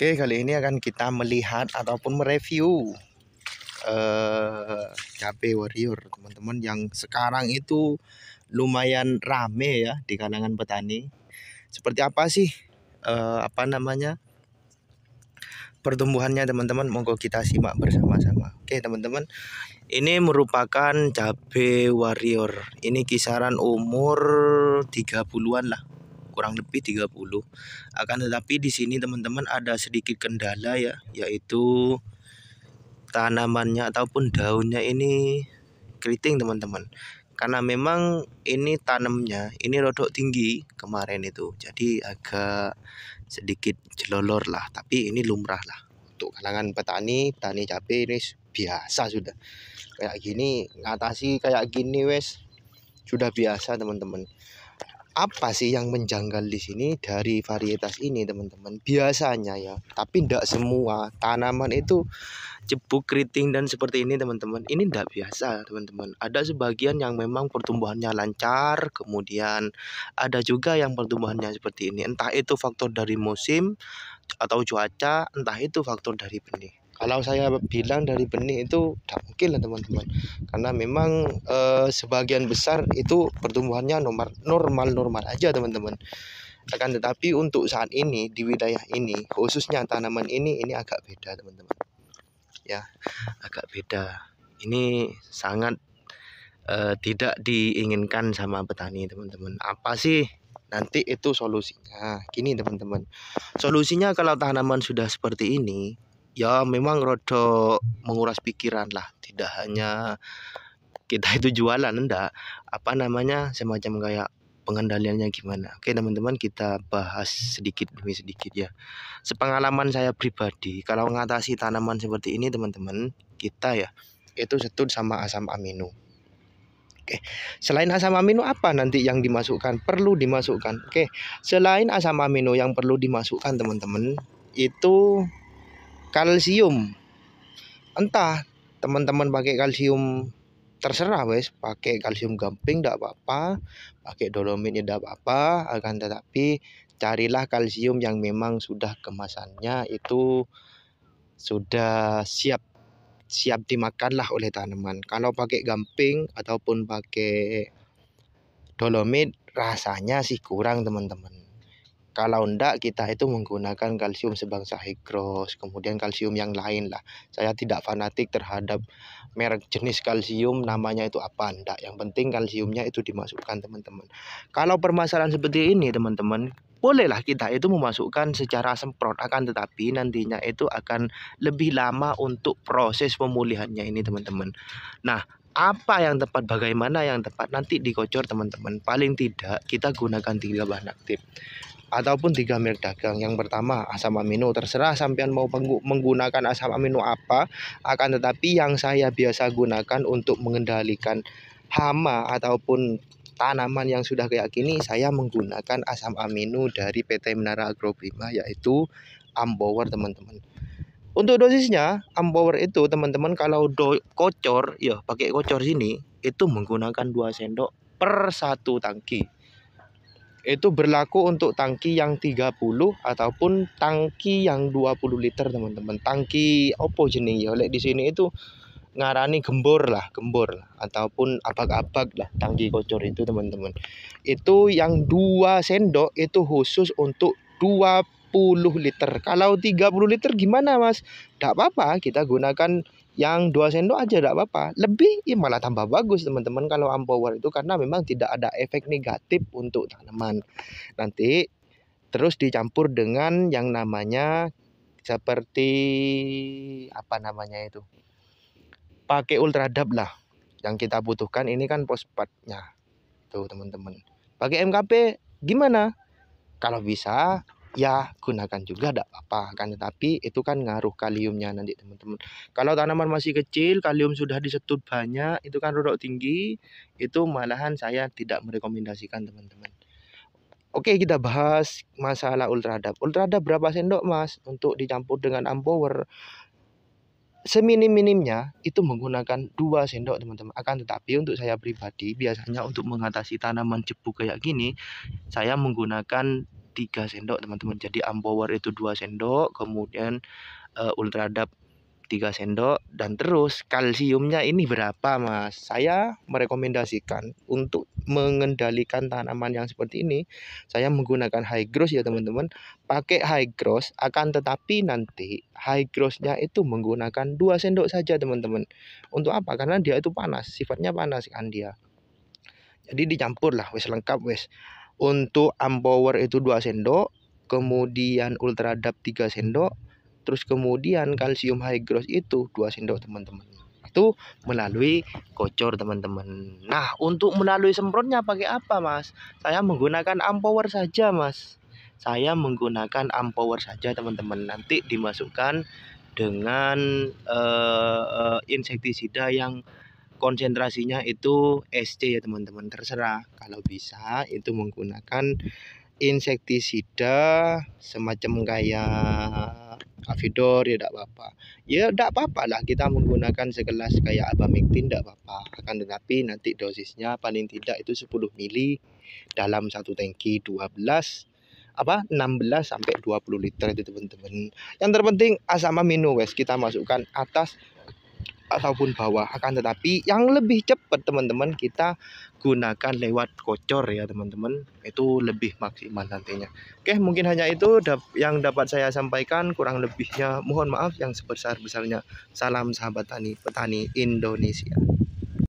Oke, kali ini akan kita melihat ataupun mereview cabai warrior teman-teman, yang sekarang itu lumayan rame ya di kalangan petani. Seperti apa sih pertumbuhannya teman-teman? Monggo kita simak bersama-sama. Oke teman-teman, ini merupakan cabai warrior. Ini kisaran umur 30-an lah, kurang lebih 30. Akan tetapi di sini teman-teman ada sedikit kendala ya, yaitu tanamannya ataupun daunnya ini keriting teman-teman. Karena memang ini tanamnya ini rodok tinggi kemarin itu, jadi agak sedikit jelolor lah. Tapi ini lumrah lah untuk kalangan petani cabai, ini biasa sudah kayak gini, ngatasi kayak gini wes sudah biasa teman-teman. Apa sih yang menjanggal di sini dari varietas ini teman-teman? Biasanya ya, tapi tidak semua tanaman itu jebuk keriting dan seperti ini teman-teman. Ini tidak biasa teman-teman. Ada sebagian yang memang pertumbuhannya lancar, kemudian ada juga yang pertumbuhannya seperti ini. Entah itu faktor dari musim atau cuaca, entah itu faktor dari benih. Kalau saya bilang dari benih itu tidak mungkin lah teman-teman, karena memang sebagian besar itu pertumbuhannya normal aja teman-teman. Akan tetapi untuk saat ini di wilayah ini, khususnya tanaman ini agak beda teman-teman. Ya, agak beda. Ini sangat tidak diinginkan sama petani teman-teman. Apa sih nanti itu solusinya? Gini teman-teman, solusinya kalau tanaman sudah seperti ini ya memang rodok menguras pikiran lah. Tidak hanya kita itu jualan, enggak, semacam kayak pengendaliannya gimana. Oke teman-teman, kita bahas sedikit demi sedikit ya. Sepengalaman saya pribadi, kalau mengatasi tanaman seperti ini teman-teman, kita ya itu setut sama asam amino. Oke, selain asam amino apa nanti yang dimasukkan? Perlu dimasukkan. Oke, selain asam amino yang perlu dimasukkan teman-teman, itu kalsium. Entah teman-teman pakai kalsium, terserah wes, pakai kalsium gamping tidak apa-apa, pakai dolomit tidak apa-apa. Akan tetapi carilah kalsium yang memang sudah kemasannya itu sudah siap dimakan lah oleh tanaman. Kalau pakai gamping ataupun pakai dolomit rasanya sih kurang teman-teman. Kalau enggak, kita itu menggunakan kalsium sebangsa Higros, kemudian kalsium yang lain lah. Saya tidak fanatik terhadap merek jenis kalsium namanya itu apa, enggak. Yang penting kalsiumnya itu dimasukkan teman-teman. Kalau permasalahan seperti ini teman-teman, bolehlah kita itu memasukkan secara semprot, akan tetapi nantinya itu akan lebih lama untuk proses pemulihannya ini teman-teman. Nah, apa yang tepat, bagaimana yang tepat, nanti dikocor teman-teman. Paling tidak kita gunakan 3 bahan aktif ataupun 3 merek dagang. Yang pertama asam amino, terserah sampean mau menggunakan asam amino apa, akan tetapi yang saya biasa gunakan untuk mengendalikan hama ataupun tanaman yang sudah kayak gini, saya menggunakan asam amino dari PT Menara Agroprima, yaitu Ampower teman-teman. Untuk dosisnya Ampower itu teman-teman, kalau kocor ya pakai kocor sini itu menggunakan 2 sendok per 1 tangki. Itu berlaku untuk tangki yang 30 ataupun tangki yang 20 liter teman-teman. Tangki opo jeneng ya, oleh di sini itu ngarani gembor ataupun abag-abag lah tangki kocor itu teman-teman. Itu yang 2 sendok itu khusus untuk 20 liter. Kalau 30 liter gimana Mas? Tidak apa-apa, kita gunakan yang 2 sendok aja, tidak apa-apa. Lebih ya malah tambah bagus teman-teman kalau Ampower itu, karena memang tidak ada efek negatif untuk tanaman. Nanti terus dicampur dengan yang namanya seperti apa namanya itu, pakai Ultradap lah. Yang kita butuhkan ini kan fosfatnya tuh teman-teman. Pakai MKP gimana? Kalau bisa ya gunakan juga, tidak apa-apa. Kan tetapi itu kan ngaruh kaliumnya nanti teman-teman. Kalau tanaman masih kecil, kalium sudah disetut banyak, itu kan rodok tinggi, itu malahan saya tidak merekomendasikan teman-teman. Oke, kita bahas masalah Ultradap. Ultradap berapa sendok Mas untuk dicampur dengan Ampower? Seminim-minimnya itu menggunakan 2 sendok teman-teman. Akan tetapi untuk saya pribadi, biasanya untuk mengatasi tanaman jebuk kayak gini, saya menggunakan 3 sendok teman-teman. Jadi Ampower itu 2 sendok, kemudian Ultradap 3 sendok, dan terus kalsiumnya ini berapa Mas? Saya merekomendasikan untuk mengendalikan tanaman yang seperti ini, saya menggunakan high gross ya teman-teman. Pakai high gross, akan tetapi nanti high grossnya itu menggunakan 2 sendok saja teman-teman. Untuk apa? Karena dia itu panas, sifatnya panas kan dia. Jadi dicampur lah, wes lengkap wes. Untuk Ampower itu 2 sendok, kemudian Ultradap 3 sendok, terus kemudian kalsium high gross itu 2 sendok teman-teman. Itu melalui kocor teman-teman. Nah, untuk melalui semprotnya pakai apa Mas? Saya menggunakan Ampower saja Mas. Saya menggunakan Ampower saja teman-teman. Nanti dimasukkan dengan insektisida yang konsentrasinya itu SC ya teman-teman, terserah. Kalau bisa itu menggunakan insektisida semacam kayak Avidor ya tidak apa-apa. Ya tidak apa-apa lah kita menggunakan segelas kayak Abamectin, tidak apa-apa. Akan tetapi nanti dosisnya paling tidak itu 10 mili dalam satu tangki 16 sampai 20 liter itu teman-teman. Yang terpenting asam amino wes kita masukkan atas ataupun bawah. Akan tetapi yang lebih cepat teman-teman kita gunakan lewat kocor ya teman-teman, itu lebih maksimal nantinya. Oke, mungkin hanya itu yang dapat saya sampaikan, kurang lebihnya mohon maaf yang sebesar-besarnya. Salam sahabat petani Indonesia.